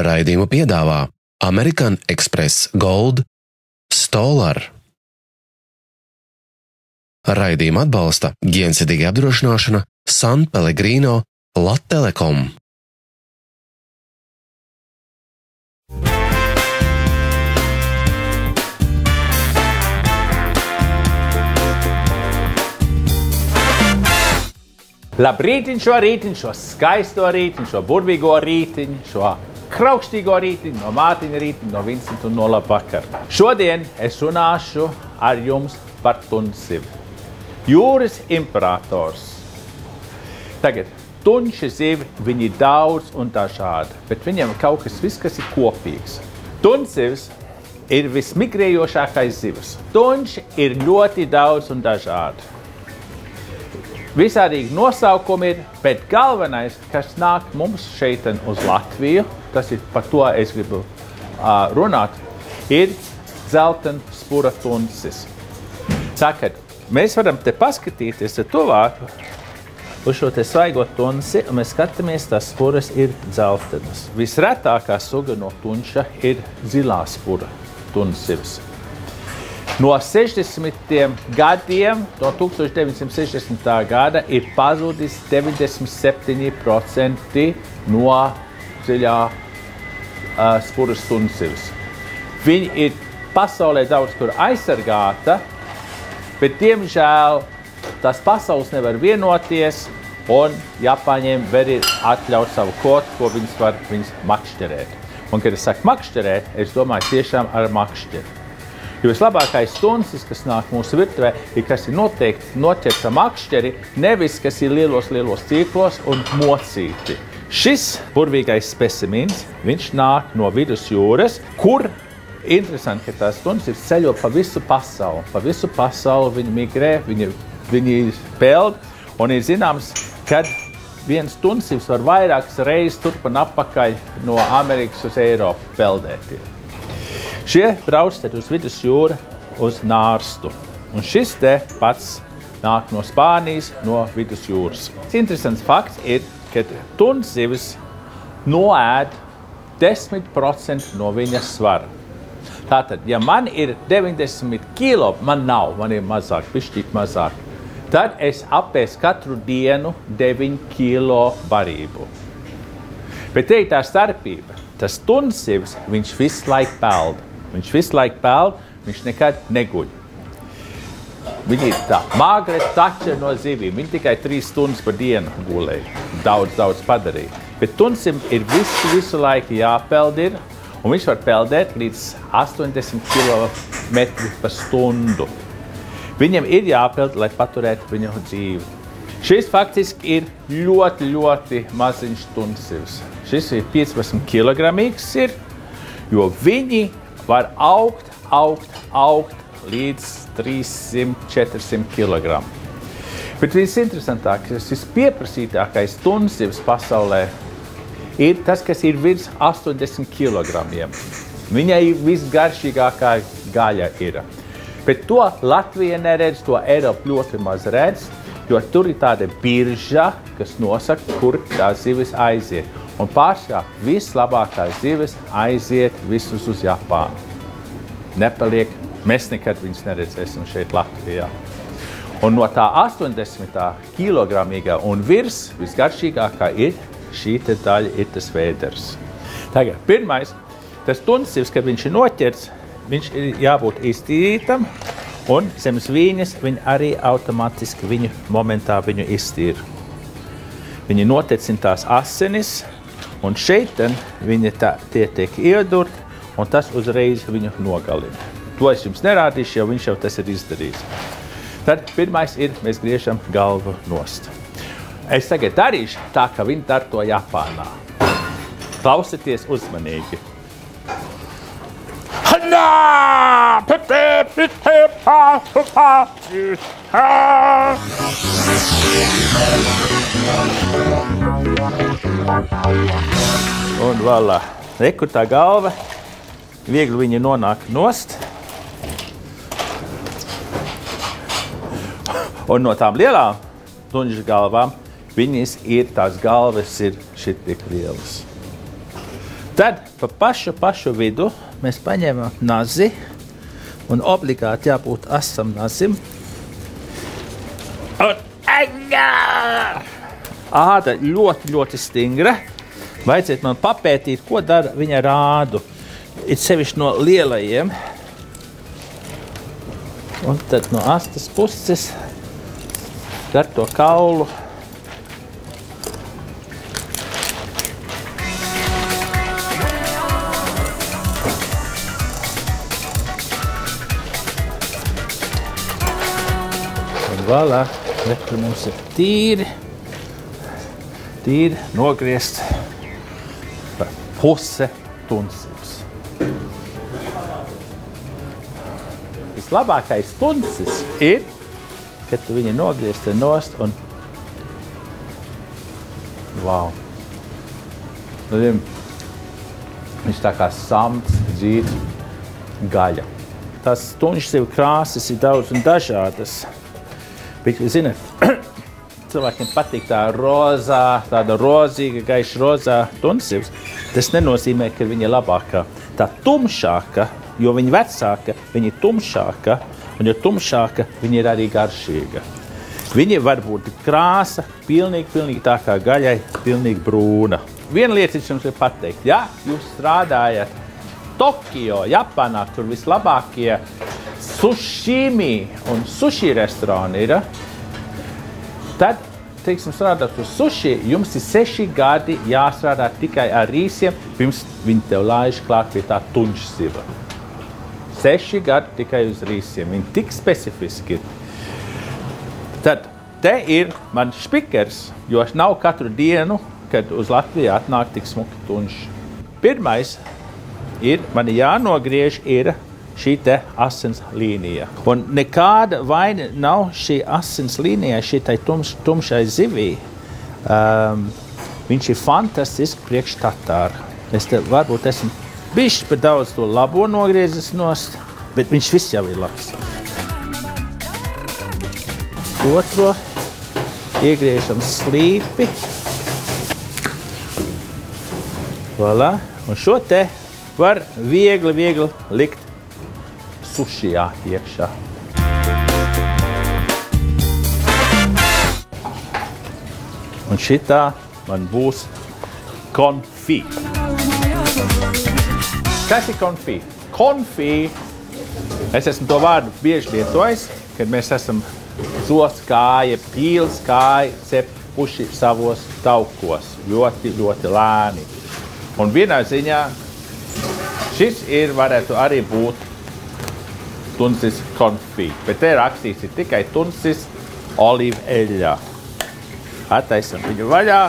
Raidījumu piedāvā American Express Gold, Stoller. Raidījumu atbalsta Ģiensirdīga apdrošināšana, San Pellegrino, Lat-Telekom. Labrītiņ šo rītiņu, šo skaisto rītiņu, šo burvīgo rītiņu, šo kraukštīgo rītiņu, no mātiņa rītiņu, no Vincenta un no labvakar. Šodien es runāšu ar jums par tunsivi. Jūras imperators. Tagad, tunši zivi, viņi ir daudz un dažādi, bet viņiem kaut kas viss, kas ir kopīgs. Tunsivs ir vismigrējošākais zivs. Tunši ir ļoti daudz un dažādi. Visādīgi nosaukumi ir, bet galvenais, kas nāk mums šeit uz Latviju, tas ir par to es gribu runāt, ir dzeltenspura tunsis. Sakat, mēs varam te paskatīties tuvāk uz šo te svaigo tunsi, un mēs skatāmies, tās spuras ir dzeltenas. Visretākā suga no tunša ir zilā spura tunsivs. No 60. gadiem, no 1960. gada, ir pazudis 97% no dziļā spuras tunsivs. Viņi ir pasaulē daudz kur aizsargāta, bet, diemžēl, tās pasaules nevar vienoties, un Japāņiem var ir atļaut savu kvotu, ko viņas var makšķerēt. Un, kad es saku makšķerēt, es domāju tiešām ar makšķeri. Jo vislabākais tunsis, kas nāk mūsu virtuvē, ir, kas ir noteikti noķerts ar makšķeri, nevis, kas ir lielos ciklos un mocīti. Šis burvīgais specimens, viņš nāk no vidusjūras, kur interesanti, ka tās tunsis ceļo pa visu pasauli. Pa visu pasauli viņi migrē, viņi peld, un ir zināms, kad viens tunsivs var vairākas reizes turp un atpakaļ no Amerikas uz Eiropu peldēt. Šie brauc uz vidusjūru uz nārstu. Un šis te pats nāk no Spānijas, no vidusjūras. Interesants fakts ir, ka tunsivis noēd 10% no viņas svara. Tātad, ja man ir 90 kilo, man ir mazāk, bišķīt mazāk, tad es apēstu katru dienu 9 kilo barību. Bet te ir tā starpība. Tas tunsivs, viņš visu laiku peld. Viņš visu laiku peld, viņš nekad neguļ. Viņi ir tā magre tača no zivīm. Viņi tikai 3 stundas par dienu gulēja. Daudz padarīja. Bet tunsim ir visu laiku jāpeld ir, un viņš var peldēt līdz 80 km par stundu. Viņam ir jāpeld, lai paturētu viņu dzīvi. Šis faktiski ir ļoti maziņš tunsivs. Šis ir 15 kilogramīgs ir, jo viņi var augt līdz 300–400 kg. Bet visinteresantākais, vispieprasītākais tunsivs pasaulē ir tas, kas ir virs 80 kg. Viņai visgaršīgākā gaļa ir. Bet to Latvija neredz, to Eiropa ļoti maz redz, jo tur ir tāda birža, kas nosaka, kur tās zivis aiziet. Un pārsvarā vislabākās zivis aiziet visus uz Japānu. Nepaliek, mēs nekad viņus neredzēsim šeit Latvijā. Un no tā 80 kilogramīgā un virs visgaršīgākā ir šī te daļa, ir tas vēders. Tagad, pirmais, tas tunsivs, kad viņš ir noķerts, viņš ir jābūt iztīrītam, un zemes vīņas viņi arī automātiski momentā viņu iztīra. Viņi notecina tās asinis, un šeit viņi tie tiek iedurti, un tas uzreiz viņu nogalina. To es jums nerādīšu, jo viņš jau tas ir izdarījis. Tad pirmais ir, mēs griežam galvu nost. Es tagad darīšu tā, ka viņi dar to Japānā. Klausieties uzmanīgi. Un voilà, rekur tā galva, viegli viņa nonāk nost. Un no tām lielām tunžu galvām, viņas ir, tās galvas ir šit tik lielas. Tad pa pašu vidu mēs paņemam nazi un obligāti jābūt asam nazim. Un āda ļoti stingra. Vajadzētu man papētīt, ko dara viņa rādu. Ir sevišķi no lielajiem. Un tad no astas puses gar to kaulu. Un valā, tur mums ir tīri nogriezt par puse tunsības. Vislabākais tunsis ir, kad tu viņu nogriezt nost un wow. Viņš tā kā samts, dzīd, gaļa. Tās tunšsivu krāsas ir daudz un dažādas. Bet, zināt, cilvēkiem patīk tā rozā, tāda rozīga, gaiša rozā tunsivs. Tas nenozīmē, ka viņa ir labākā. Tā tumšāka, jo viņa vecāka, viņa ir tumšāka, un jo tumšāka, viņa ir arī garšīga. Viņa var būt krāsa, pilnīgi tā kā gaļai, pilnīgi brūna. Viena lieta jums ir pateikt, ja jūs strādājat Tokio, Japānā, tur vislabākie sushimi un sushi restorāni ir, tad, teiksim, strādāt uz sushi, jums ir 6 gadi jāstrādā tikai ar rīsiem, pirms viņi tev laiž klāt pie tā tunšsiva. 6 gadi tikai uz rīsiem, viņi tik specifiski ir. Tad te ir man špikers, jo nav katru dienu, kad uz Latviju atnāk tik smuki tunši. Pirmais ir, man jānogriež ir šī te asins līnija. Un nekāda vaina nav šī asins līnijā, šī tai tumšai zivī. Viņš ir fantastiski priekš tatāra. Es te varbūt esmu bišķi par daudz to labo nogriezis nost, bet viņš viss jau ir labs. Otro iegriežam slīpi. Voilà. Un šo te var viegli likt sušijā iekšā. Un šitā man būs konfī. Kas ir konfī? Konfī, es esmu to vārdu bieži lietojis, kad mēs esam zos kāja, pīls kāja, cepuši savos taukos. Ļoti lēni. Un vienā ziņā šis varētu arī būt tunsis konfī, bet te rakstīts ir tikai tunsis olīveļļā. Attaisam viņu vaļā,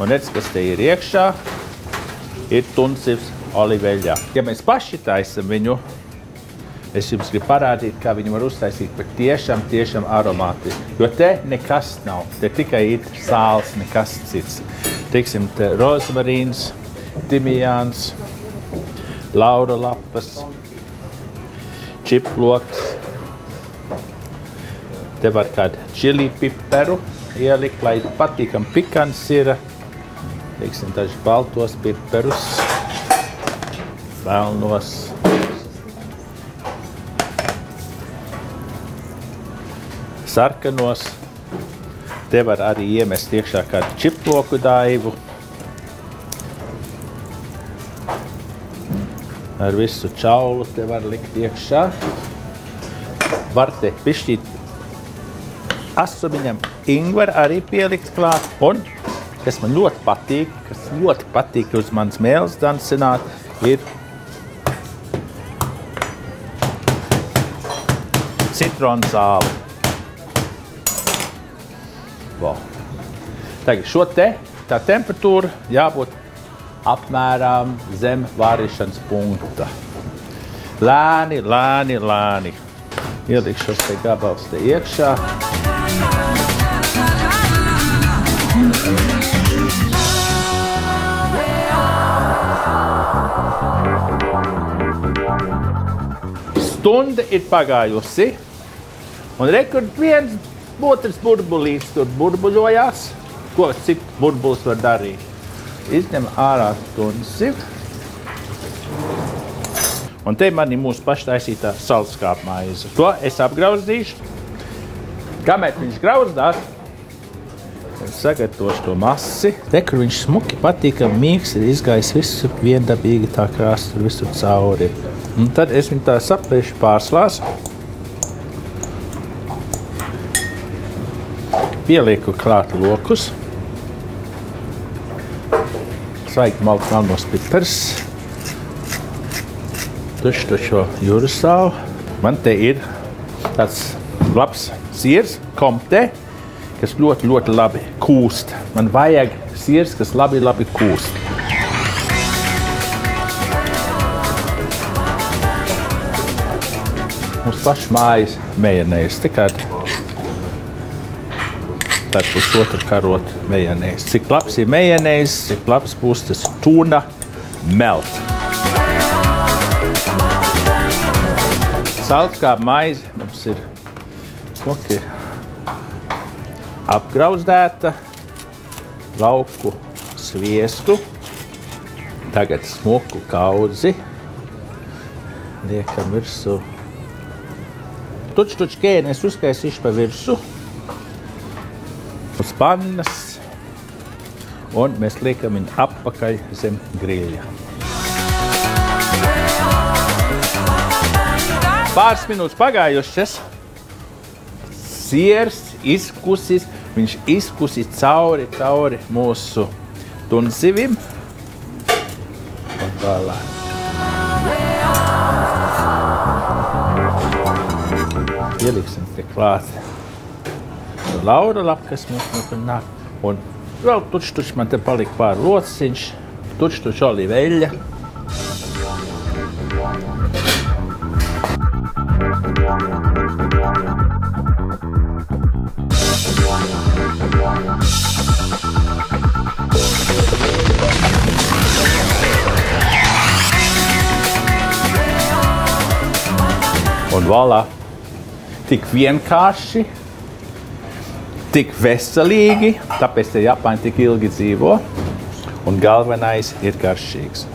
un redz, kas te ir iekšā, ir tunsis olīveļļā. Ja mēs paši taisam viņu, es jums gribu parādīt, kā viņu var uztaisīt, bet tiešām aromātiski. Jo te nekas nav, te tikai ir sāls, nekas cits. Teiksim, te rozmarīns, timijāns, laura lapas, čiploks. Te var kādu čili piperu ielikt, lai patīkam pikants ir. Teiksim, daži baltos piperus, melnos. Sarkanos. Te var arī iemest iekšā kādu čiploku daivu. Ar visu čaulu te var likt iekšā. Var te pišķīt asumiņam ingveru arī pielikt klāt. Un, kas man ļoti patīk uz manas mēles dancināt, ir citronu zāle. Wow. Tagad šo te, tā temperatūra jābūt apmēram zem vārīšanas punkta. Lēni. Ielikšu šos te gabals te iekšā. Stunda ir pagājusi, un rekur viens otrs burbulīts tur burbuļojās. Ko cits burbulis var darīt? izņem ārā tunsi. Un te man ir mūsu paštaisītā saldskāpmaize. To es apgrauzdīšu. Kamēr viņš grauzdās, es sagatavošu to masi. Te, kur viņš smuki patīkam mīgs, ir izgājis visu viendabīgi tā krāsa, tur visur cauri. Un tad es viņu tā saplēšu pārslās. Pielieku klāt lokus. Svaigi malku melnos pipars. Tušu šo jūras sālu. Man te ir tāds labs siers, komte, kas ļoti, ļoti labi kūst. Man vajag siers, kas labi kūst. Mums paši mājas mejanēs. Tikai tā pusotru karotu mejanēs. Cik labs ir mejanēs, cik labs būs tas tuna melt. Saldskāpa maize mums ir smuki apgrauzdēta, lauku sviestu, tagad smuku kaudzi, liekam virsū. Tuč kēni es uzkaisīšu pa virsu, uz pannas, un mēs liekam viņu apakaļ zem griļa. Pāris minūtes pagājušas, siers izkusis, viņš izkusis cauri mūsu tunzivim. Un vēlā. Ieliksim te klāt laura lapu, kas mums nāk. Un vēl tuč man te palika pār lociņš, tuč oliveļa. Un voilà, tik vienkārši, tik veselīgi, tāpēc te Japāņi tik ilgi dzīvo, un galvenais ir garšīgs.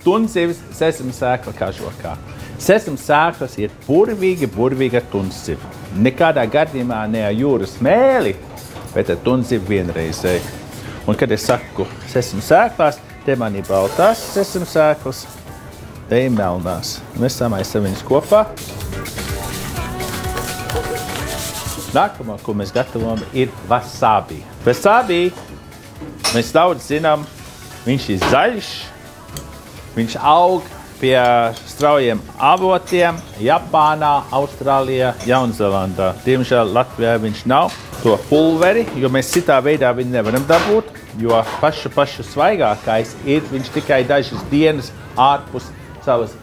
Tunzivis sesamsēkla kažokā. Sesamsēklas ir burvīga tunziva. Nekādā gadījumā ne ar jūras mēli, bet ar tunzivu vienreizēji. Un, kad es saku sesamsēklās, te man ir baltās sesamsēklas, te ir melnās. Mēs samaisam viņas kopā. Nākamā, ko mēs gatavojam, ir wasabi. Wasabi, mēs daudz zinām, viņš ir zaļš, viņš aug pie straujiem avotiem Japānā, Austrālijā, Jaunzēlandā. Diemžēl Latvijā viņš nav to pulveri, jo mēs citā veidā viņu nevaram dabūt, jo pašu svaigākais ir viņš tikai dažas dienas ārpus savas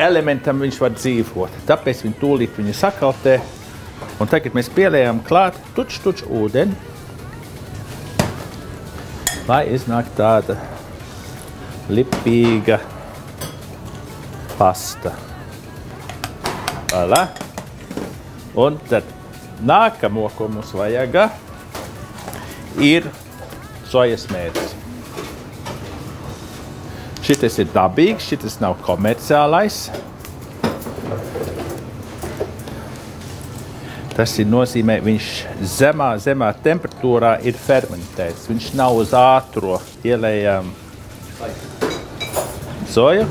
elementam viņš var dzīvot. Tāpēc viņi tūlīt viņu sakaltē. Un tagad mēs pieliekam klāt tuč ūdeni, lai iznāk tāda lipīga pasta. Voilà. Un tad nākamo, ko mums vajag, ir sojas mērs. Šitas ir dabīgs, šitas nav komerciālais. Tas ir nozīmē, viņš zemā temperatūrā ir fermentēts. Viņš nav uz ātro. Ielējam soju.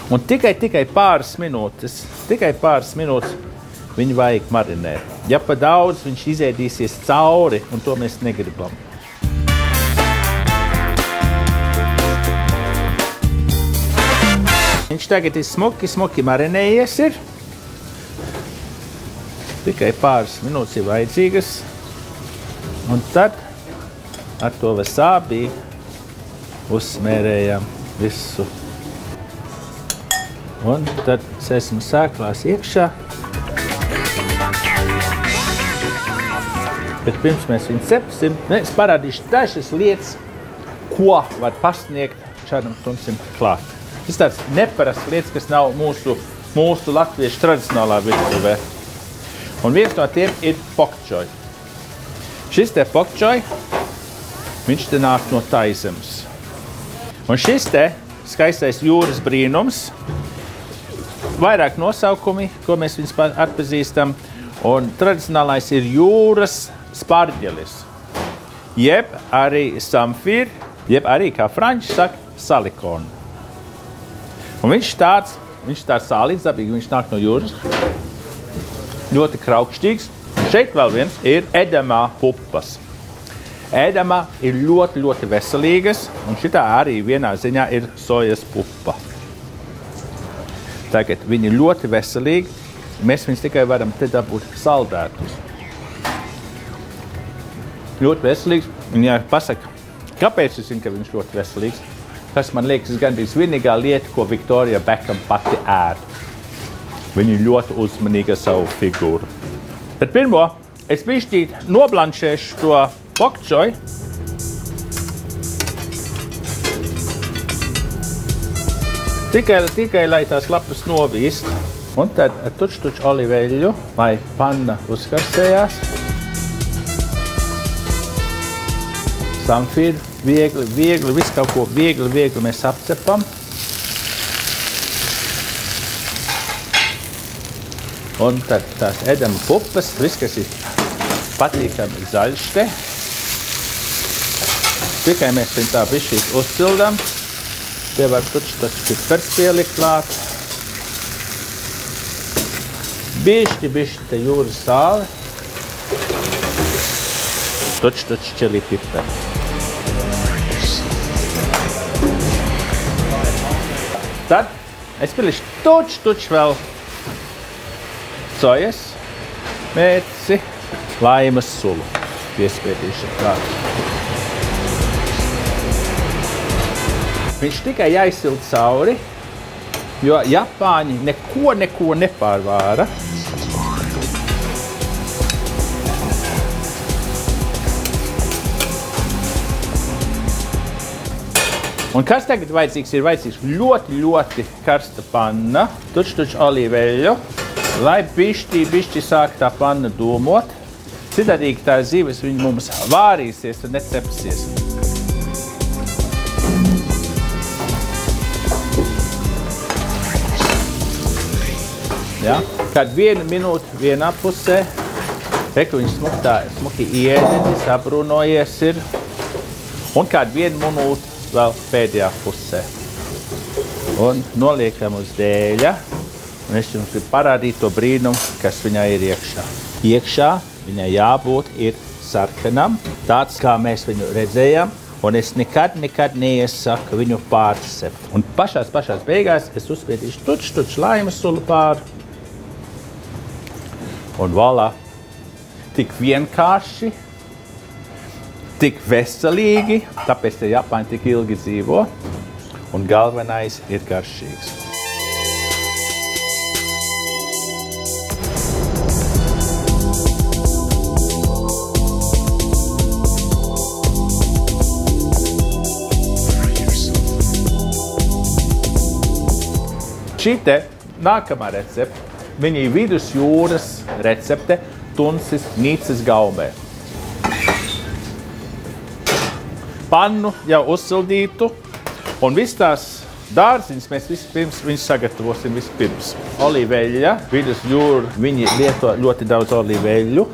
Un tikai pāris minūtes viņu vajag marinēt. Ja pa daudz, viņš izēdīsies cauri, un to mēs negribam. Viņš tagad ir smuki marinējies ir. Tikai pāris minūtes ir vajadzīgas. Un tad ar to wasabi uzsmērējam visu. Un tad sesamsēklās iekšā. Bet pirms mēs viņu cepsim, es parādīšu dažas lietas, ko var pasniegt šādam tunsim klāt. Tas tāds neparasts lietas, kas nav mūsu latviešu tradicionālā virtuvē. Un viens no tiem ir pokčoj. Šis te pokčoj, viņš te nāk no Taizemes. Un šis te skaistais jūras brīnums, vairāk nosaukumi, ko mēs viņus atpazīstam, un tradicionālais ir jūras spārģelis, jeb arī samfir, jeb arī, kā franči saka, salikon. Un viņš tāds sālīts dabīgi, viņš nāk no jūras, ļoti kraukšķīgs. Šeit vēl viens ir edamā pupas. Ēdamā ir ļoti, ļoti veselīgas, un šitā arī vienā ziņā ir sojas pupa. Tagad viņi ir ļoti veselīgi, mēs viņus tikai varam te dabūt saldētus. Ļoti veselīgs, un jāpasaka, kāpēc es zinu, ka viņš ļoti veselīgs? Tas man liekas gandrīz vienīgā lieta, ko Victoria Beckham pati ēd. Viņa ir ļoti uzmanīga savu figūru. Tad pirmo, es bišķīt noblanšēšu to pokčoj. Tikai lai tās lapas novīst. Un tad tuč oliveļu, lai panna uzkarsējās. Samfīru, viegli, visu kaut ko viegli mēs apcepam. Un tad tās edama pupas, viss, kas ir patīkami zaļš te. Tikai mēs viņu tā bišķīt uzcildam. Tie var tuč pipers pielikt klāt. Bišķi te jūras sāli. Tuč čili piperi. Tad es pielišu tuč vēl sojas, mērci, laimas sulu. Piespiedīšu klāt. Viņš tikai jāizsild cauri, jo Japāņi neko nepārvāra. Un kas tagad vajadzīgs? Ir vajadzīgs ļoti karsta panna, tuč olīveļu, lai bišķi sāk tā panna dūmot. Citādīgi tā zivis viņa mums vārīsies un necepsies. Ja? Kad 1 minūte vienā pusē, reku viņš smuki ieņenis, sabrūnojies ir, un kad 1 minūte vēl pēdējā pusē. Un noliekam uz dēļa, un es jums gribu parādīt to brīnumu, kas viņai ir iekšā. Iekšā viņai jābūt ir sarkanam, tāds, kā mēs viņu redzējām, un es nekad neiesaku viņu pārcept. Un pašās beigās es uzspiedīšu tuč laimas sulu pāri. Un voilà, tik vienkārši, tik veselīgi, tāpēc te Japāņi tik ilgi dzīvo, un galvenais ir garšīgs. Šī te nākamā recepte. Viņa ir vidusjūras recepte Tunsis Nīcas gaumē. Pannu jau uzsildītu, un viss tās dārziņas mēs vispirms viņus sagatavosim vispirms. Olīveļa, vidusjūra, viņi lieto ļoti daudz olīveļu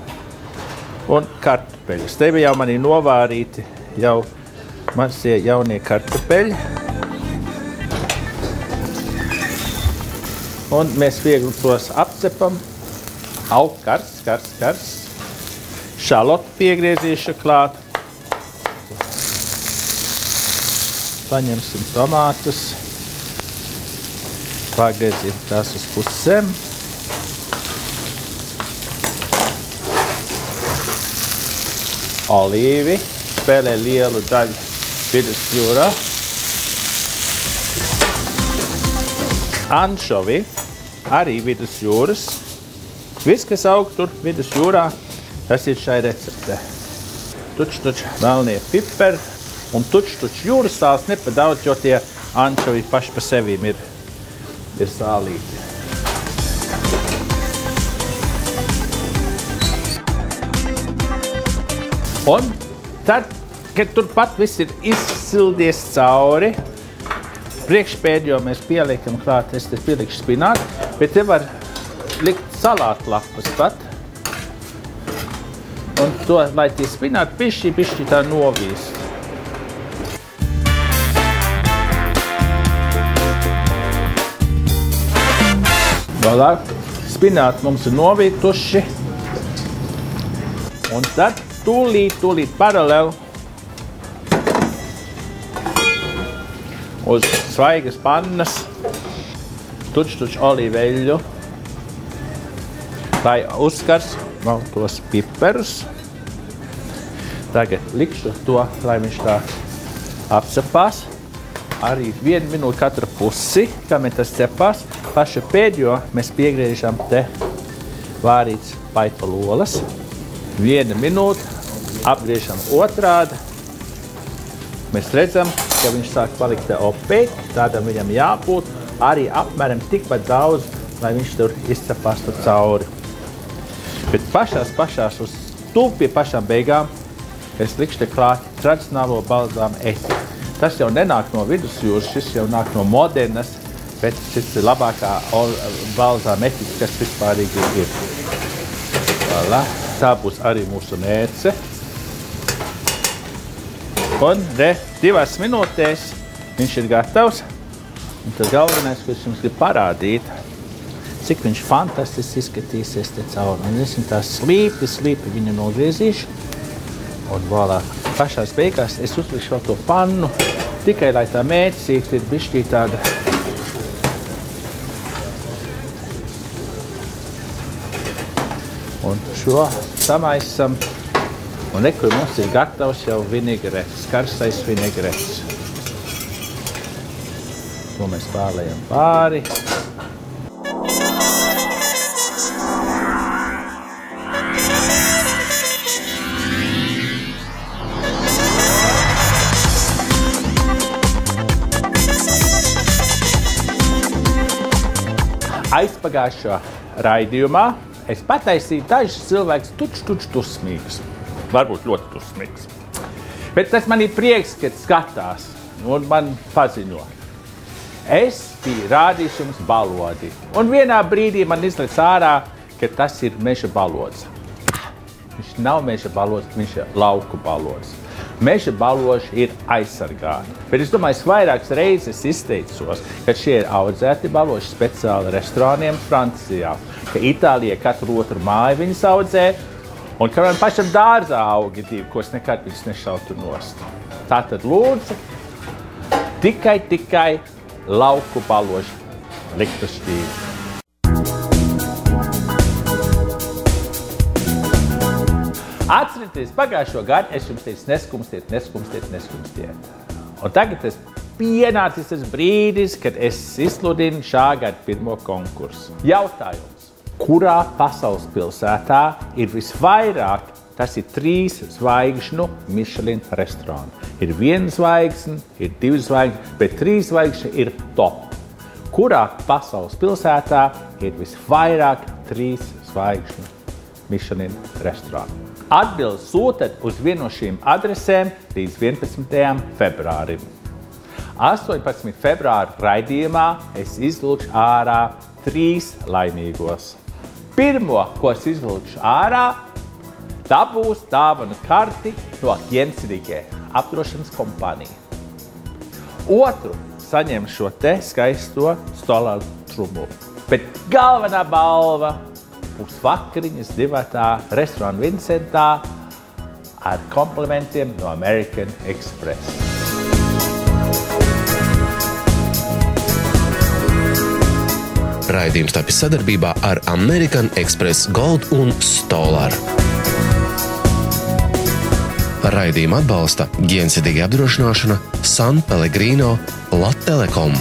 un kartupeļus. Te jau man ir novārīti jau mazie jaunie kartupeļi. Un mēs viegli tos apcepam. Karsts. Šalotu piegriezīšu klāt. Paņemsim tomātus. Pagriezīt tās uz pusēm. Olīvi. Spēlē lielu daļu vidusjūrā. Anšovi, arī vidusjūras. Viss, kas aug tur vidusjūrā, tas ir šai receptē. Tuč melnie piperi un tuč jūras sāls nepadaudz, jo tie ančovi paši pa sevīm ir sālīti. Un tad, kad turpat viss ir izsildies cauri, priekšpēdējo mēs pieliekam klāt, es te pielikšu spinātu, bet te var likt salātlapas pat. Un to, lai tie spināti pišķi tā novīst. Vēlāk, spināti mums ir novītuši. Un tad tūlīt paralēli uz svaigas pannas tuč olīveļu, lai uzskars vēl tos piperus. Tagad likšu to, lai viņš tā apcepās. Arī 1 minūte katra pusi, kamēr tas cepās. Paša pēdējo mēs piegriežam te vārītas paitalolas. 1 minūte, apgriežam otrādi. Mēs redzam, ka viņš sāk palikt te opēt, tādam viņam jābūt arī apmēram tikpat daudz, lai viņš tur izcepās tur cauri. Bet pašās uz tuvu pie pašām beigām es likšu te klāt tradicionālo balzāmu etiķi. Tas jau nenāk no vidusjūras, šis jau nāk no modernas, bet šis ir labākā balzāmu etiķi, kas vispārīgi ir. Voilà. Tā būs arī mūsu nērce. Un 2 minūtēs viņš ir gatavs. Un tad galvenais, ko es jums gribu parādīt, cik viņš fantastiski izskatīsies te cauri. Un es viņu tā slīpi viņu nogriezīšu. Un voilà, pašās beigās es uzlikšu vēl to pannu, tikai lai tā mēcīte ir bišķī tāda. Un šo samaisam. Un rekur mums ir gatavs jau vinegretes, karstais vinegretes. To mēs pārlējam pāri. Aizpagājušā raidījumā es pataisīju dažus cilvēkus tuč dusmīgus. Varbūt ļoti dusmīgs. Bet tas man ir prieks, kad skatās un man paziņo. Es biju rādījis jums balodi. Un vienā brīdī man izlec ārā, ka tas ir meža balods. Viņš nav meža balods, viņš ir lauku balods. Meža baloži ir aizsargāti. Bet es domāju, es vairākas reizes izteicos, ka šie ir audzēti baloži speciāli restorāniem Francijā. Ka Itālijā katru otru māju viņus audzē. Un ka man pašam dārzā augi 2, ko es nekad viņus nešautu nost. Tātad lūdzu, tikai lauku baloži likt uz šķīvi. Atcerieties, pagājušo gadu es jums teicu neskumstiet. Un tagad tas pienācis tas brīdis, kad es izsludinu šā gada pirmo konkursu. Jautājums. Kurā pasaules pilsētā ir visvairāk, tas ir 3 zvaigžņu Michelin restorāni. Ir 1 zvaigzne, ir 2 zvaigznes, bet 3 zvaigžņi ir top. Kurā pasaules pilsētā ir visvairāk 3 zvaigžņu Michelin restorāni? Atbildes sūtat uz vienu no šīm adresēm līdz 11. februārim. 18. februāra raidījumā es izvilkšu ārā 3 laimīgos. Pirmo, ko es izvilkšu ārā, tā būs dāvanu karti no Gjensidige apdrošināšanas kompānija. Otru saņem šo te skaisto stolāru trumulu. Bet galvenā balva būs vakariņas divatā restorāna Vincentā ar komplimentiem no American Express. Raidījums tapis sadarbībā ar American Express Gold un Stolar. Raidījumu atbalsta Gjensidige apdrošināšana, San Pellegrino, Lat Telekom.